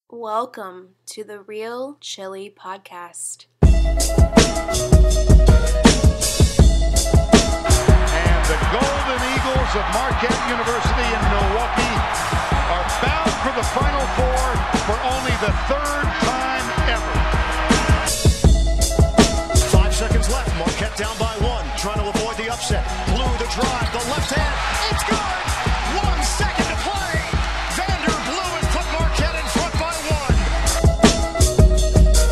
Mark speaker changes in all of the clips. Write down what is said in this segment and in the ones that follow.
Speaker 1: Welcome to the Real Chili Podcast.
Speaker 2: And the Golden Eagles of Marquette University in Milwaukee are bound for the Final Four for only the third time ever.
Speaker 3: 5 seconds left. Marquette down by one, trying to avoid the upset. Blue the drive, the left hand. It's good. 1 second to play. Vander Blue has put Marquette in front by one.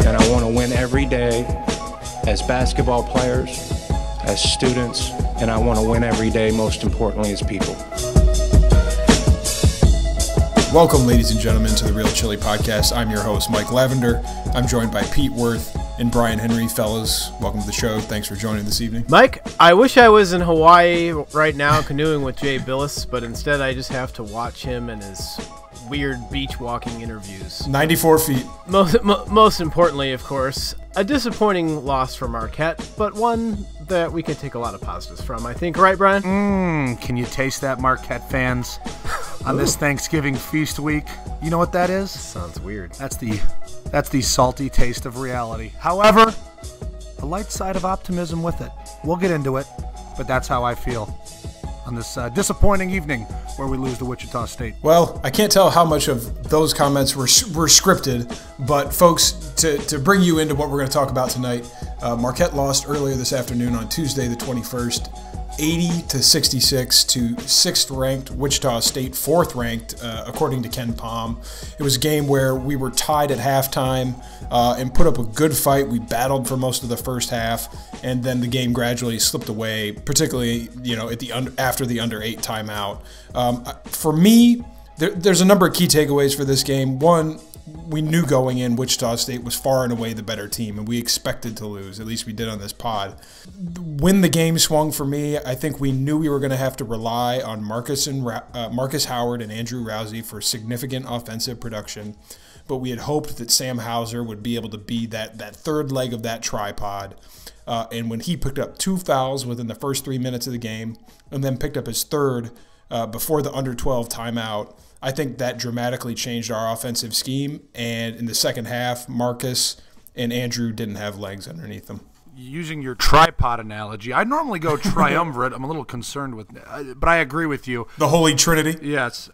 Speaker 4: And I want to win every day as basketball players, as students, and I want to win every day, most importantly, as people.
Speaker 5: Welcome, ladies and gentlemen, to the Real Chili Podcast. I'm your host, Mike Lavender. I'm joined by Pete Worth and Brian Henry. Fellas, welcome to the show. Thanks for joining this evening.
Speaker 6: Mike, I wish I was in Hawaii right now canoeing with Jay Billis, but instead I just have to watch him and his weird beach walking interviews.
Speaker 5: 94 feet.
Speaker 6: Most importantly, of course, a disappointing loss for Marquette, but one that we can take a lot of positives from, I think. Right, Brian?
Speaker 7: Can you taste that, Marquette fans? On this Thanksgiving feast week, you know what that is?
Speaker 6: Sounds weird.
Speaker 7: That's the salty taste of reality. However, the light side of optimism with it. We'll get into it, but that's how I feel on this disappointing evening where we lose to Wichita State.
Speaker 5: Well, I can't tell how much of those comments were scripted, but folks, to bring you into what we're going to talk about tonight, Marquette lost earlier this afternoon on Tuesday the 21st, 80-66 to 6th-ranked Wichita State, 4th-ranked, according to Ken Palm. It was a game where we were tied at halftime and put up a good fight. We battled for most of the first half, and then the game gradually slipped away, particularly at after the under 8 timeout. For me, there's a number of key takeaways for this game. One, we knew going in Wichita State was far and away the better team, and we expected to lose. At least we did on this pod. When the game swung for me, I think we knew we were going to have to rely on Marcus Howard and Andrew Rousey for significant offensive production, but we had hoped that Sam Hauser would be able to be that third leg of that tripod. And when he picked up 2 fouls within the first 3 minutes of the game and then picked up his third before the under 12 timeout, I think that dramatically changed our offensive scheme, and in the second half, Marcus and Andrew didn't have legs underneath them.
Speaker 7: Using your tripod analogy, I normally go triumvirate. I'm a little concerned with but I agree with you.
Speaker 5: The Holy Trinity?
Speaker 7: Yes.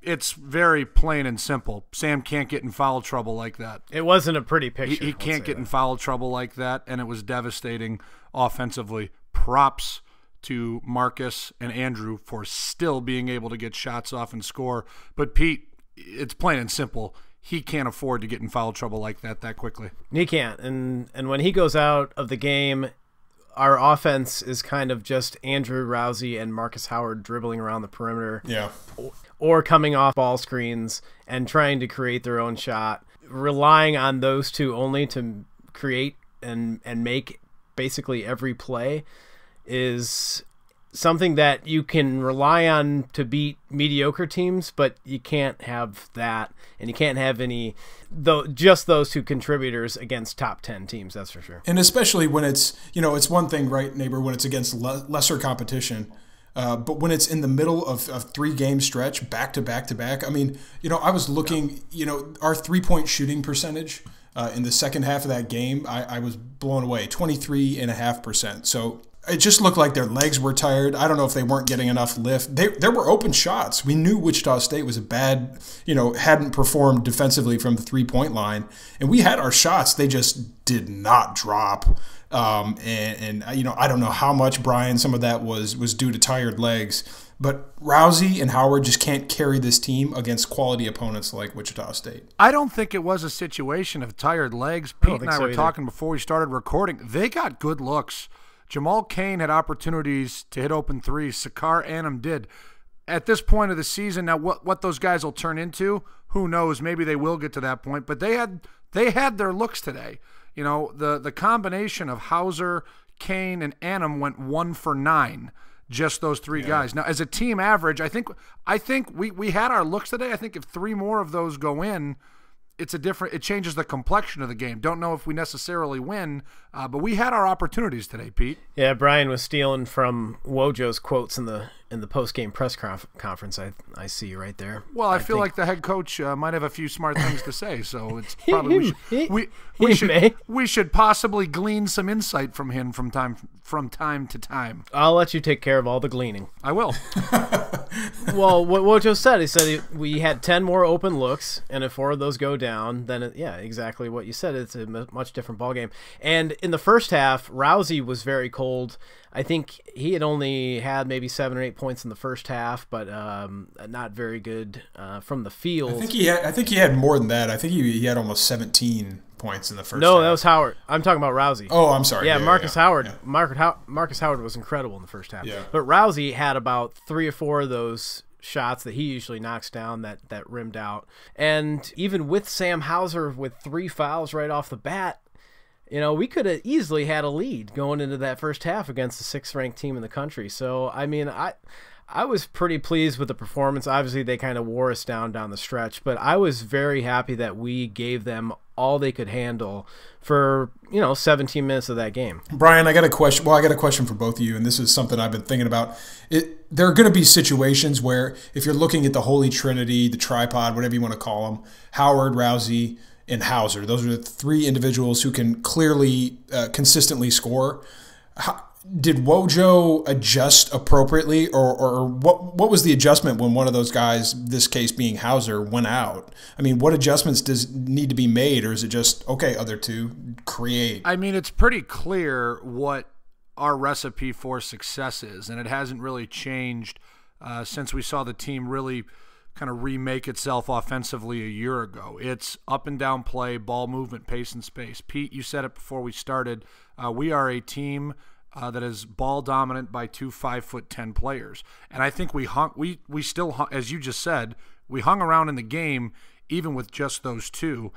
Speaker 7: It's very plain and simple. Sam can't get in foul trouble like that.
Speaker 6: It wasn't a pretty picture.
Speaker 7: He can't get in foul trouble like that, and it was devastating offensively. Props to Marcus and Andrew for still being able to get shots off and score. But Pete, it's plain and simple. He can't afford to get in foul trouble like that quickly.
Speaker 6: He can't. And when he goes out of the game, our offense is kind of just Andrew Rousey and Marcus Howard dribbling around the perimeter.
Speaker 5: Yeah.
Speaker 6: Or coming off ball screens and trying to create their own shot. Relying on those two only to create and make basically every play is something that you can rely on to beat mediocre teams, but you can't have that, and you can't have just those two contributors against top 10 teams, that's for sure.
Speaker 5: And especially when it's one thing, right, neighbor, when it's against lesser competition, but when it's in the middle of 3-game stretch, back to back to back. I mean, I was looking, our 3-point shooting percentage in the second half of that game, I was blown away, 23.5%. So it just looked like their legs were tired. I don't know if they weren't getting enough lift. There were open shots. We knew Wichita State was a bad, hadn't performed defensively from the 3-point line. And we had our shots. They just did not drop. And I don't know how much, Brian, some of that was due to tired legs. But Rousey and Howard just can't carry this team against quality opponents like Wichita State.
Speaker 7: I don't think it was a situation of tired legs. Pete and I were talking before we started recording. They got good looks. Jamal Cain had opportunities to hit open threes. Sakar Annam did. At this point of the season, now what those guys will turn into, who knows? Maybe they will get to that point. But they had their looks today. The combination of Hauser, Cain, and Annam went 1 for 9. Just those 3 guys. Now, as a team average, I think we had our looks today. I think if 3 more of those go in, it changes the complexion of the game. Don't know if we necessarily win, but we had our opportunities today, Pete.
Speaker 6: Yeah, Brian was stealing from Wojo's quotes in in the post-game press conference I see right there.
Speaker 7: Well, I feel like the head coach might have a few smart things to say, so it's probably we should possibly glean some insight from him from time to time.
Speaker 6: I'll let you take care of all the gleaning.
Speaker 7: I will.
Speaker 6: Well, what Joe said, he said we had 10 more open looks, and if 4 of those go down, then exactly what you said. It's a much different ballgame. And in the first half, Rousey was very cold. I think he had only had maybe 7 or 8 points in the first half, but not very good from the field.
Speaker 5: I think he had more than that. I think he had almost 17 points in the first half.
Speaker 6: No, that was Howard. I'm talking about Rousey.
Speaker 5: Oh, I'm sorry.
Speaker 6: Yeah, Marcus Howard. Yeah. Marcus Howard was incredible in the first half.
Speaker 5: Yeah.
Speaker 6: But Rousey had about 3 or 4 of those shots that he usually knocks down that rimmed out. And even with Sam Hauser with 3 fouls right off the bat, we could have easily had a lead going into that first half against the 6th-ranked team in the country. So, I mean, I was pretty pleased with the performance. Obviously, they kind of wore us down the stretch, but I was very happy that we gave them all they could handle for 17 minutes of that game.
Speaker 5: Brian, I got a question. Well, I got a question for both of you, and this is something I've been thinking about. There are going to be situations where if you're looking at the Holy Trinity, the tripod, whatever you want to call them, Howard, Rousey, and Hauser. Those are the 3 individuals who can clearly, consistently score. Did Wojo adjust appropriately, or what was the adjustment when one of those guys, this case being Hauser, went out? I mean, what adjustments does need to be made, or is it just, okay, other 2, create?
Speaker 7: I mean, it's pretty clear what our recipe for success is, and it hasn't really changed since we saw the team really kind of remake itself offensively a year ago. It's up and down play, ball movement, pace, and space. Pete, you said it before we started. We are a team that is ball dominant by 2 5'10" players, and I think we still hung, as you just said, we hung around in the game even with just those 2.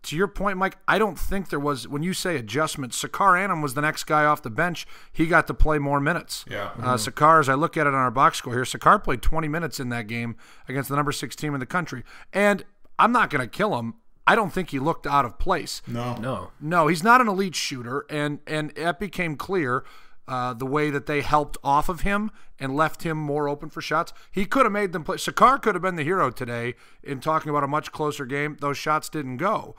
Speaker 7: To your point, Mike, I don't think there was, when you say adjustment, Sakar Annam was the next guy off the bench. He got to play more minutes.
Speaker 5: Yeah.
Speaker 7: Sakar, as I look at it on our box score here, Sakar played 20 minutes in that game against the number 6 team in the country. And I'm not going to kill him. I don't think he looked out of place. No, he's not an elite shooter, and it became clear the way that they helped off of him and left him more open for shots. He could have made them play. Sakar could have been the hero today in talking about a much closer game. Those shots didn't go.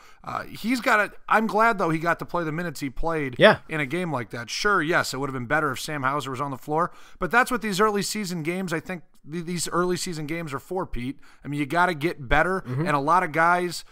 Speaker 7: He's got it. I'm glad, though, he got to play the minutes he played in a game like that. Sure, yes, it would have been better if Sam Hauser was on the floor, but that's what these early season games, I think these early season games are for, Pete. I mean, you got to get better, and a lot of guys,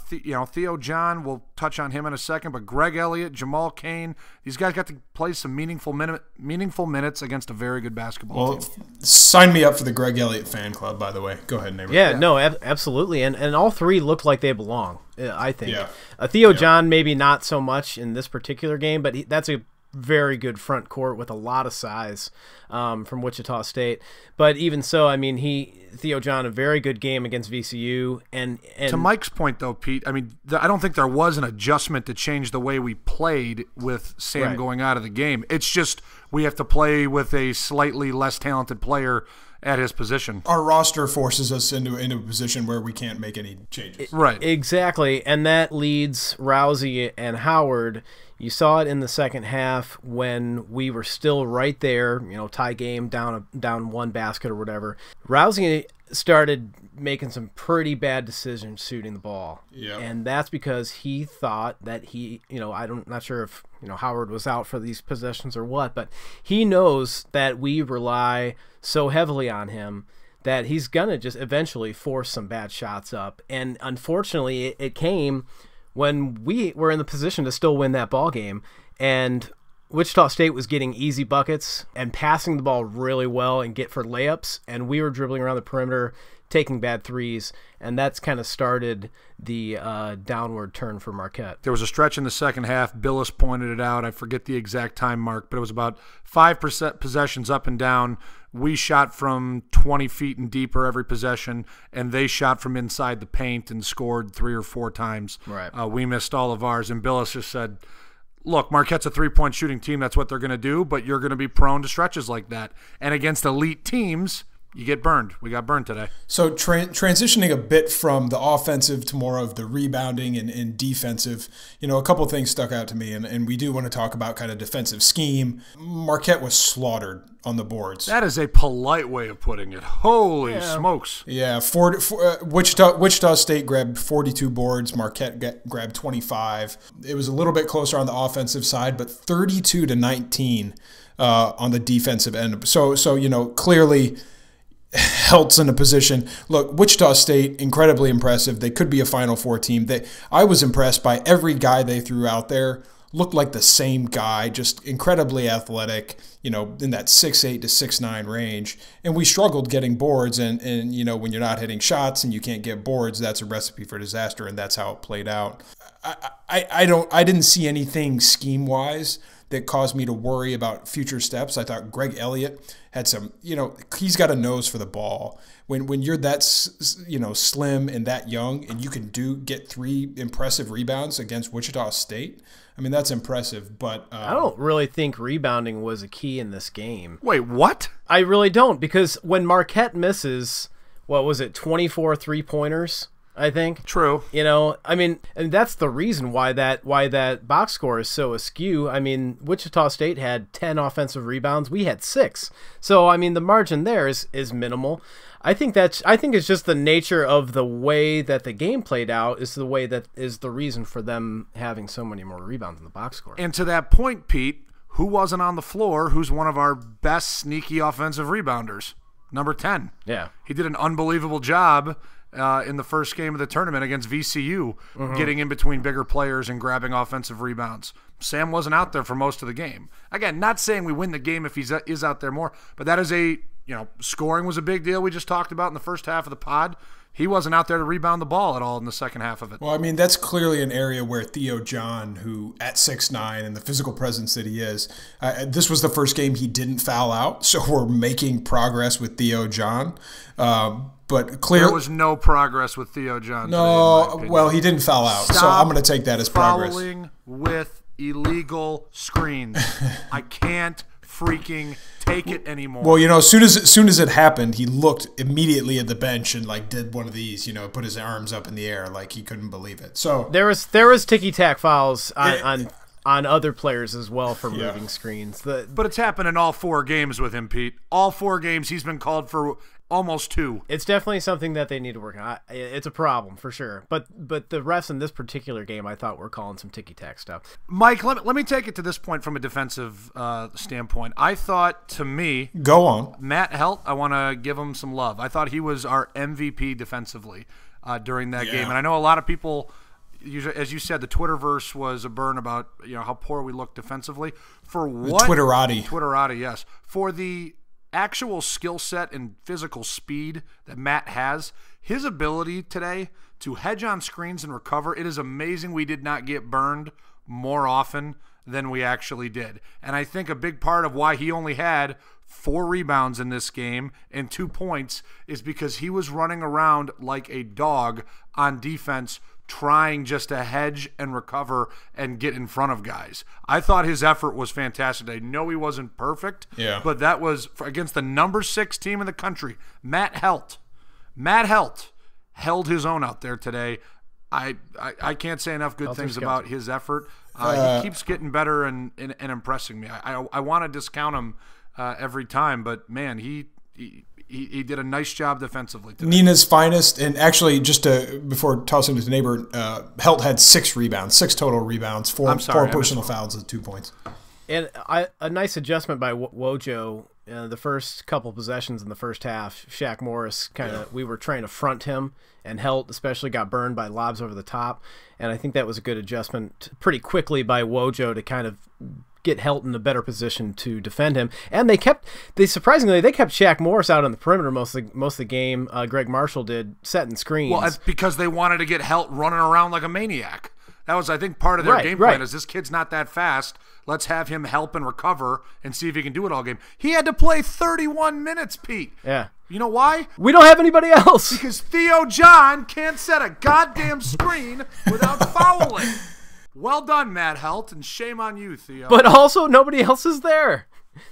Speaker 7: Theo John, we'll touch on him in a second, but Greg Elliott, Jamal Cain, these guys got to play some meaningful minutes against a very good basketball team.
Speaker 5: Sign me up for the Greg Elliott fan club, by the way. Go ahead, neighbor.
Speaker 6: Yeah, no, absolutely, and all 3 look like they belong, I think. Yeah. Theo John, maybe not so much in this particular game, but that's a very good front court with a lot of size from Wichita State. But even so, I mean, Theo John, a very good game against VCU. And
Speaker 7: to Mike's point, though, Pete, I mean, I don't think there was an adjustment to change the way we played with Sam going out of the game. It's just we have to play with a slightly less talented player at his position.
Speaker 5: Our roster forces us into a position where we can't make any changes.
Speaker 7: Right.
Speaker 6: Exactly. And that leads Rousey and Howard. You saw it in the second half when we were still right there, tie game, down 1 basket or whatever. Rousey started making some pretty bad decisions shooting the ball.
Speaker 5: Yeah.
Speaker 6: And that's because he thought that I'm not sure if, Howard was out for these possessions or what, but he knows that we rely so heavily on him that he's going to just eventually force some bad shots up. And unfortunately, it came when we were in the position to still win that ball game, and Wichita State was getting easy buckets and passing the ball really well and get for layups, and we were dribbling around the perimeter, taking bad threes, and that's kind of started the downward turn for Marquette.
Speaker 7: There was a stretch in the second half. Billis pointed it out. I forget the exact time mark, but it was about 5% possessions up and down. We shot from 20 feet and deeper every possession, and they shot from inside the paint and scored 3 or 4 times.
Speaker 6: Right.
Speaker 7: We missed all of ours, and Billis just said, look, Marquette's a 3-point shooting team. That's what they're going to do, but you're going to be prone to stretches like that. And against elite teams, you get burned. We got burned today.
Speaker 5: So transitioning a bit from the offensive to more of the rebounding and defensive, a couple of things stuck out to me, and we do want to talk about kind of defensive scheme. Marquette was slaughtered on the boards.
Speaker 7: That is a polite way of putting it. Holy smokes.
Speaker 5: Yeah, Wichita State grabbed 42 boards. Marquette grabbed 25. It was a little bit closer on the offensive side, but 32-19 on the defensive end. So clearly Helt's in a position. Look, Wichita State, incredibly impressive. They could be a Final Four team. I was impressed by every guy they threw out there. Looked like the same guy, just incredibly athletic, in that 6'8" to 6'9" range. And we struggled getting boards, and when you're not hitting shots and you can't get boards, that's a recipe for disaster, and that's how it played out. I didn't see anything scheme-wise that caused me to worry about future steps. I thought Greg Elliott had some, he's got a nose for the ball. When you're that, slim and that young, and you can get 3 impressive rebounds against Wichita State, I mean, that's impressive. But
Speaker 6: I don't really think rebounding was a key in this game.
Speaker 7: Wait, what?
Speaker 6: I really don't, because when Marquette misses, 24 3-pointers? I think.
Speaker 7: True.
Speaker 6: And that's the reason why that box score is so askew. I mean, Wichita State had 10 offensive rebounds. We had 6. So, the margin there is minimal. I think it's just the nature of the way that the game played out is the way that is the reason for them having so many more rebounds in the box score.
Speaker 7: And to that point, Pete, who wasn't on the floor, who's one of our best sneaky offensive rebounders? Number 10.
Speaker 6: Yeah.
Speaker 7: He did an unbelievable job in the first game of the tournament against VCU, getting in between bigger players and grabbing offensive rebounds. Sam wasn't out there for most of the game. Again, not saying we win the game if he is out there more, but that is scoring was a big deal we just talked about in the first half of the pod. He wasn't out there to rebound the ball at all in the second half of it.
Speaker 5: Well, that's clearly an area where Theo John, who at 6'9" and the physical presence that he is, this was the first game he didn't foul out, so we're making progress with Theo John. But clearly
Speaker 7: there was no progress with Theo John.
Speaker 5: No, well, he didn't foul out, so I'm going to take that as progress.
Speaker 7: Fouling with illegal screens. I can't freaking take it anymore.
Speaker 5: Well, as soon as it happened, he looked immediately at the bench and did one of these, put his arms up in the air like he couldn't believe it. So
Speaker 6: there was ticky-tack fouls on other players as well for moving screens.
Speaker 7: But it's happened in all 4 games with him, Pete. All 4 games he's been called for almost 2.
Speaker 6: It's definitely something that they need to work on. It's a problem for sure. But the refs in this particular game, I thought were calling some ticky-tack stuff.
Speaker 7: Mike, let me take it to this point from a defensive standpoint. I thought, to me,
Speaker 5: go on,
Speaker 7: Matt Helt, I want to give him some love. I thought he was our MVP defensively during that game. And I know a lot of people, as you said, the Twitterverse was a burn about how poor we looked defensively. For what? Twitterati, yes. For the actual skill set and physical speed that Matt has, his ability today to hedge on screens and recover, it is amazing we did not get burned more often than we actually did. And I think a big part of why he only had 4 rebounds in this game and 2 points is because he was running around like a dog on defense, trying just to hedge and recover and get in front of guys. I thought his effort was fantastic. I know he wasn't perfect, but that was against the number 6 team in the country. Matt Helt held his own out there today. I can't say enough good things about his effort. He keeps getting better and impressing me. I want to discount him every time, but man, he did a nice job defensively today.
Speaker 5: Nina's finest, and actually, before tossing to the neighbor, Helt had 6 rebounds, 6 total rebounds, 4 personal fouls and 2 points.
Speaker 6: And a nice adjustment by Wojo. The first couple possessions in the first half, Shaq Morris we were trying to front him, and Helt especially got burned by lobs over the top. And I think that was a good adjustment pretty quickly by Wojo to kind of get Helt in a better position to defend him. And surprisingly they kept Shaq Morris out on the perimeter most of the game. Greg Marshall did, setting screens.
Speaker 7: Well, it's because they wanted to get Helt running around like a maniac. That was, I think, part of their game plan is this kid's not that fast. Let's have him help and recover and see if he can do it all game. He had to play 31 minutes, Pete.
Speaker 6: Yeah.
Speaker 7: You know why?
Speaker 6: We don't have anybody else.
Speaker 7: Because Theo John can't set a goddamn screen without fouling. Well done, Matt Helt, and shame on you, Theo.
Speaker 6: But also, nobody else is there.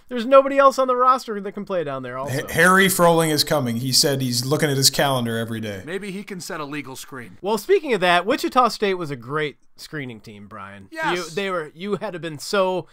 Speaker 6: There's nobody else on the roster that can play down there also.
Speaker 5: Harry Froling is coming. He said he's looking at his calendar every day.
Speaker 7: Maybe he can set a legal screen.
Speaker 6: Well, speaking of that, Wichita State was a great screening team, Brian.
Speaker 7: Yes.
Speaker 6: You had to been so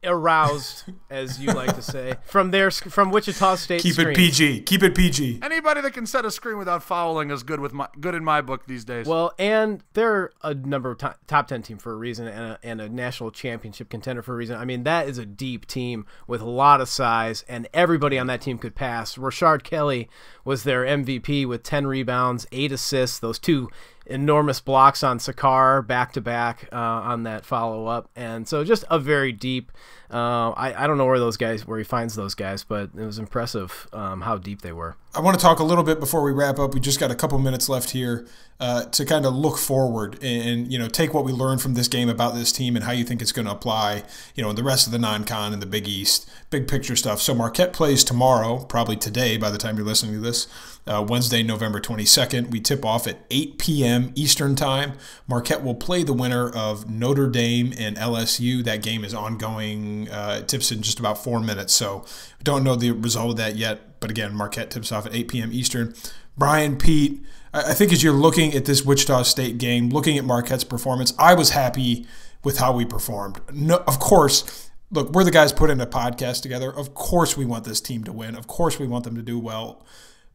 Speaker 6: aroused, as you like to say, from Wichita State.
Speaker 5: Keep it PG. Keep it PG.
Speaker 7: Anybody that can set a screen without fouling is good in my book these days.
Speaker 6: Well, and they're a number of top 10 team for a reason, and a national championship contender for a reason. I mean, that is a deep team with a lot of size, and everybody on that team could pass. Rashard Kelly was their MVP with 10 rebounds, 8 assists, those 2 enormous blocks on Sakar back-to-back on that follow-up. And so just a very deep I don't know where he finds those guys, but it was impressive how deep they were.
Speaker 5: I want to talk a little bit before we wrap up. We just got a couple minutes left here to kind of look forward and take what we learned from this game about this team and how you think it's going to apply, in the rest of the non-con and the Big East, big picture stuff. So Marquette plays tomorrow, probably today by the time you're listening to this, Wednesday, November 22nd. We tip off at 8 p.m. Eastern Time. Marquette will play the winner of Notre Dame and LSU. That game is ongoing. It tips in just about 4 minutes, so we don't know the result of that yet. But again, Marquette tips off at 8 p.m. Eastern. Brian, Pete, I think as you're looking at this Wichita State game, looking at Marquette's performance, I was happy with how we performed. No, of course, look, we're the guys putting a podcast together. Of course we want this team to win. Of course we want them to do well.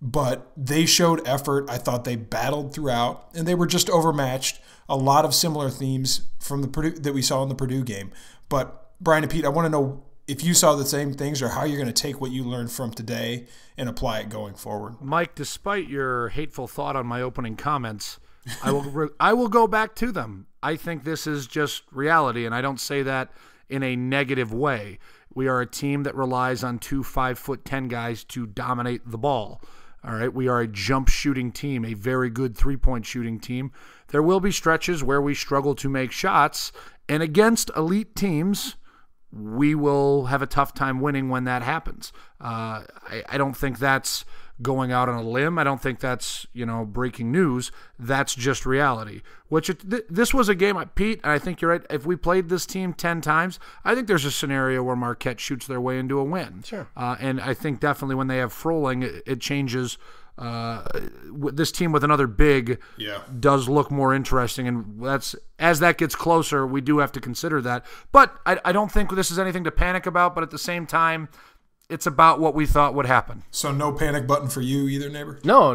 Speaker 5: But they showed effort. I thought they battled throughout, and they were just overmatched. A lot of similar themes from the Purdue that we saw in the Purdue game. But Brian and Pete, I want to know if you saw the same things or how you're going to take what you learned from today and apply it going forward.
Speaker 7: Mike, despite your hateful thought on my opening comments, I will go back to them. I think this is just reality, and I don't say that in a negative way. We are a team that relies on 2 5'10" guys to dominate the ball. All right, we are a jump shooting team, a very good three-point shooting team. There will be stretches where we struggle to make shots, and against elite teams, we will have a tough time winning when that happens. I don't think that's going out on a limb. I don't think that's, breaking news. That's just reality. This was a game, Pete, and I think you're right. If we played this team 10 times, I think there's a scenario where Marquette shoots their way into a win.
Speaker 6: Sure.
Speaker 7: And I think definitely when they have Froling, it changes. This team with another big does look more interesting, and as that gets closer, we do have to consider that. But I don't think this is anything to panic about, but at the same time, it's about what we thought would happen.
Speaker 5: So no panic button for you either, neighbor?
Speaker 6: No.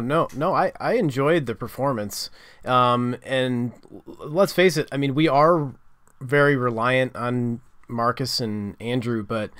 Speaker 6: I enjoyed the performance. And let's face it, I mean, we are very reliant on Marcus and Andrew, but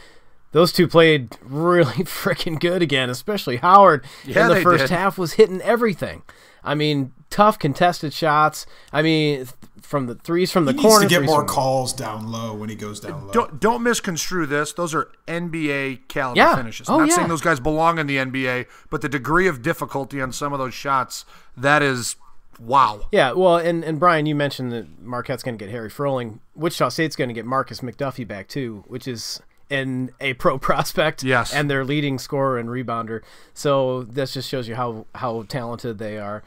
Speaker 6: those two played really freaking good again, especially Howard in the first half was hitting everything. I mean, tough contested shots. I mean, from the threes from the corner.
Speaker 5: He needs to get more calls down low when he goes down low.
Speaker 7: Don't misconstrue this. Those are NBA caliber finishes. I'm not saying those guys belong in the NBA, but the degree of difficulty on some of those shots, that is wow.
Speaker 6: Yeah, well, and Brian, you mentioned that Marquette's going to get Harry Froling. Wichita State's going to get Marcus McDuffie back too, which is a pro prospect, and their leading scorer and rebounder. So this just shows you how talented they are.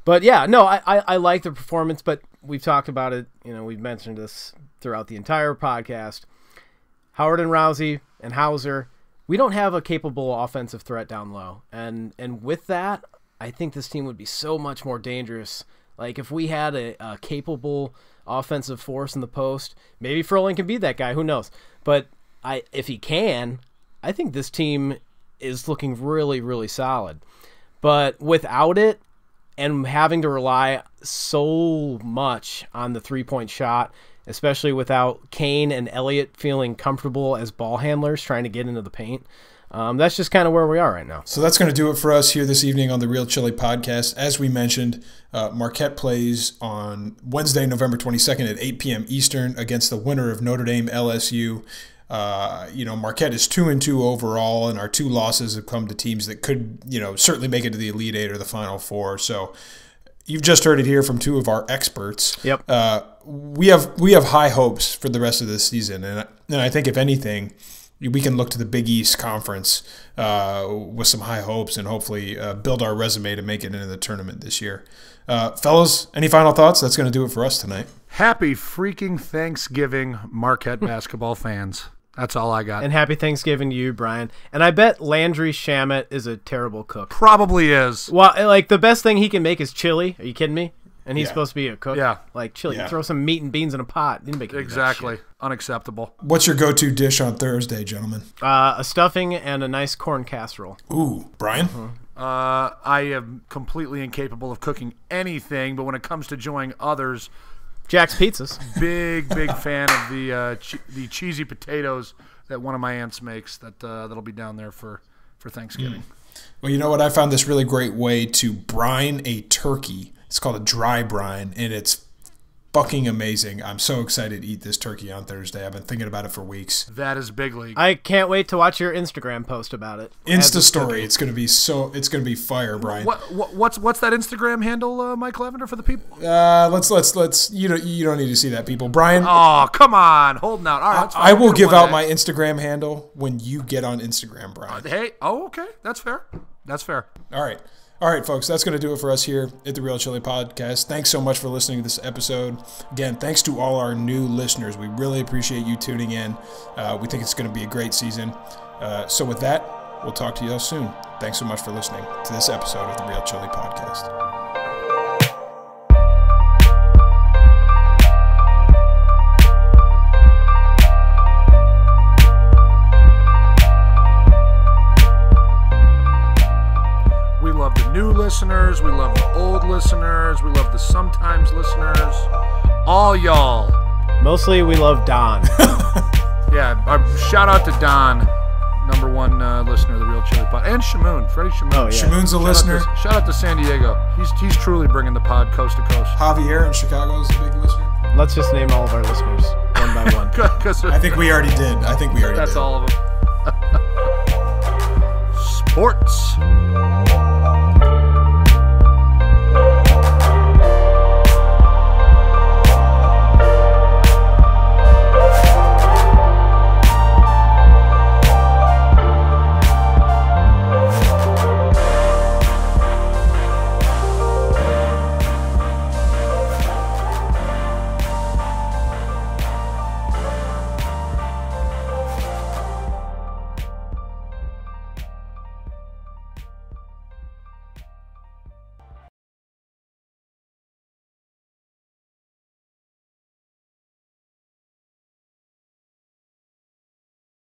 Speaker 6: But yeah, no, I like the performance, but we've talked about it. We've mentioned this throughout the entire podcast. Howard and Rousey and Hauser, we don't have a capable offensive threat down low. And with that, I think this team would be so much more dangerous. Like if we had a capable offensive force in the post, maybe Froling can be that guy, who knows? But if he can, I think this team is looking really, really solid. But without it, and having to rely so much on the three-point shot, especially without Kane and Elliott feeling comfortable as ball handlers trying to get into the paint, that's just kind of where we are right now.
Speaker 5: So that's going to do it for us here this evening on the Real Chili Podcast. As we mentioned, Marquette plays on Wednesday, November 22nd at 8 p.m. Eastern against the winner of Notre Dame LSU. Marquette is 2-2 overall, and our 2 losses have come to teams that could, certainly make it to the Elite Eight or the Final Four. So you've just heard it here from 2 of our experts.
Speaker 6: Yep.
Speaker 5: We have high hopes for the rest of this season, and I think if anything, we can look to the Big East Conference with some high hopes and hopefully build our resume to make it into the tournament this year. Fellas, any final thoughts? That's going to do it for us tonight.
Speaker 7: Happy freaking Thanksgiving, Marquette basketball fans. That's all I got.
Speaker 6: And happy Thanksgiving to you, Brian. And I bet Landry Shamet is a terrible cook.
Speaker 7: Probably is.
Speaker 6: Well, like, the best thing he can make is chili. Are you kidding me? And he's supposed to be a cook?
Speaker 7: Yeah.
Speaker 6: Like, chili.
Speaker 5: Yeah.
Speaker 6: Throw some meat and beans in a pot. You make it
Speaker 7: Exactly. Unacceptable.
Speaker 5: What's your go-to dish on Thursday, gentlemen?
Speaker 6: A stuffing and a nice corn casserole.
Speaker 5: Ooh, Brian?
Speaker 7: I am completely incapable of cooking anything, but when it comes to enjoying others,
Speaker 6: Jack's Pizzas.
Speaker 7: big fan of the cheesy potatoes that one of my aunts makes. That'll be down there for Thanksgiving.
Speaker 5: Well, you know what? I found this really great way to brine a turkey. It's called a dry brine, and it's fucking amazing. I'm so excited to eat this turkey on Thursday. I've been thinking about it for weeks.
Speaker 7: That is big league.
Speaker 6: I can't wait to watch your Instagram post about it.
Speaker 5: Insta story. It's gonna be fire, Brian.
Speaker 7: What's that Instagram handle, Mike Lavender, for the people?
Speaker 5: Let's. You don't need to see that, people. Brian.
Speaker 7: Oh, come on, holding out. All right, that's fine.
Speaker 5: I will give out my Instagram handle when you get on Instagram, Brian.
Speaker 7: Hey, okay, that's fair.
Speaker 5: All right, folks, that's going to do it for us here at the Real Chili Podcast. Thanks so much for listening to this episode. Again, thanks to all our new listeners. We really appreciate you tuning in. We think it's going to be a great season. So with that, we'll talk to you all soon. Thanks so much for listening to this episode of the Real Chili Podcast.
Speaker 7: New listeners, we love the old listeners, we love the sometimes listeners, all y'all.
Speaker 6: Mostly we love Don.
Speaker 7: Yeah, shout out to Don, number one listener of the Real Chili Pod, and Shamoon, Freddie Shamoon.
Speaker 6: Oh, yeah.
Speaker 5: Shamoon's a listener.
Speaker 7: Shout out to San Diego. He's truly bringing the pod coast to coast.
Speaker 5: Javier in Chicago is a big listener.
Speaker 6: Let's just name all of our listeners one by one.
Speaker 5: I think we already did.
Speaker 7: That's all of them. Sports.